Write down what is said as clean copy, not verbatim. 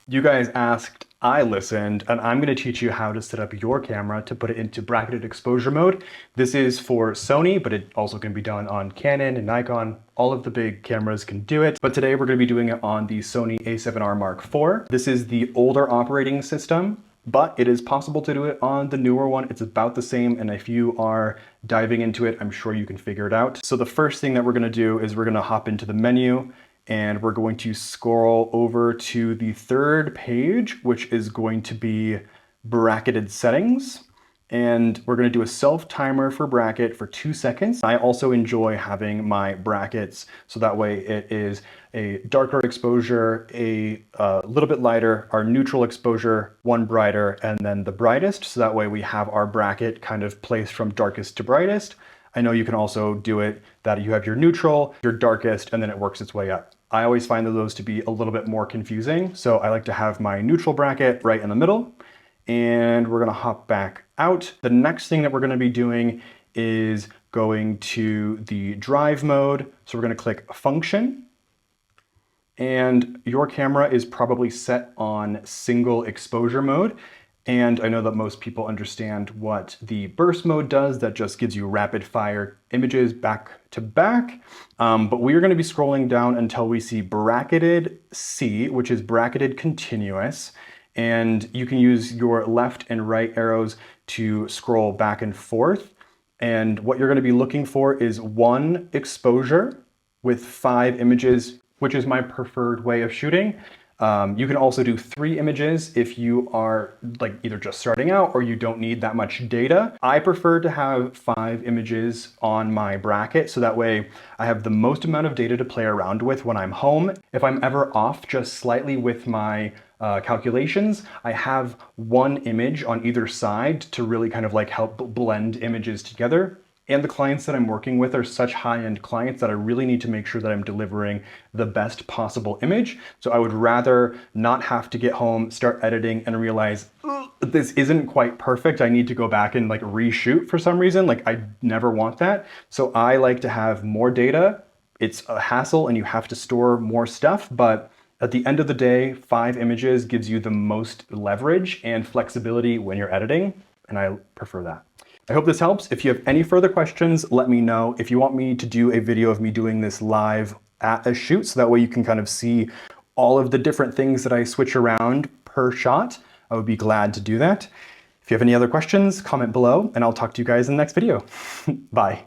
You guys asked, I listened, and I'm going to teach you how to set up your camera to put it into bracketed exposure mode. This is for Sony, but it also can be done on Canon and Nikon. All of the big cameras can do it, but today we're going to be doing it on the Sony A7R Mark IV. This is the older operating system, but it is possible to do it on the newer one. It's about the same, and if you are diving into it, I'm sure you can figure it out. So the first thing that we're going to do is we're going to hop into the menu, and we're going to scroll over to the third page, which is going to be bracketed settings. And we're going to do a self timer for bracket for 2 seconds. I also enjoy having my brackets so that way it is a darker exposure, a little bit lighter, our neutral exposure, one brighter, and then the brightest. So that way we have our bracket kind of placed from darkest to brightest. I know you can also do it that you have your neutral, your darkest, and then it works its way up. I always find those to be a little bit more confusing, so I like to have my neutral bracket right in the middle, and we're gonna hop back out. The next thing that we're gonna be doing is going to the drive mode. So we're gonna click function, and your camera is probably set on single exposure mode. And I know that most people understand what the burst mode does. That just gives you rapid fire images back to back. But we are going to be scrolling down until we see bracketed C, which is bracketed continuous. And you can use your left and right arrows to scroll back and forth. And what you're going to be looking for is one exposure with 5 images, which is my preferred way of shooting. You can also do 3 images if you are like either just starting out or you don't need that much data. I prefer to have 5 images on my bracket so that way I have the most amount of data to play around with when I'm home. If I'm ever off just slightly with my calculations, I have one image on either side to really kind of like help blend images together. And the clients that I'm working with are such high-end clients that I really need to make sure that I'm delivering the best possible image. So I would rather not have to get home, start editing, and realize this isn't quite perfect. I need to go back and like reshoot for some reason. Like I never want that. So I like to have more data. It's a hassle and you have to store more stuff, but at the end of the day, 5 images gives you the most leverage and flexibility when you're editing, and I prefer that. I hope this helps. If you have any further questions, let me know. If you want me to do a video of me doing this live at a shoot, so that way you can kind of see all of the different things that I switch around per shot, I would be glad to do that. If you have any other questions, comment below, and I'll talk to you guys in the next video. Bye.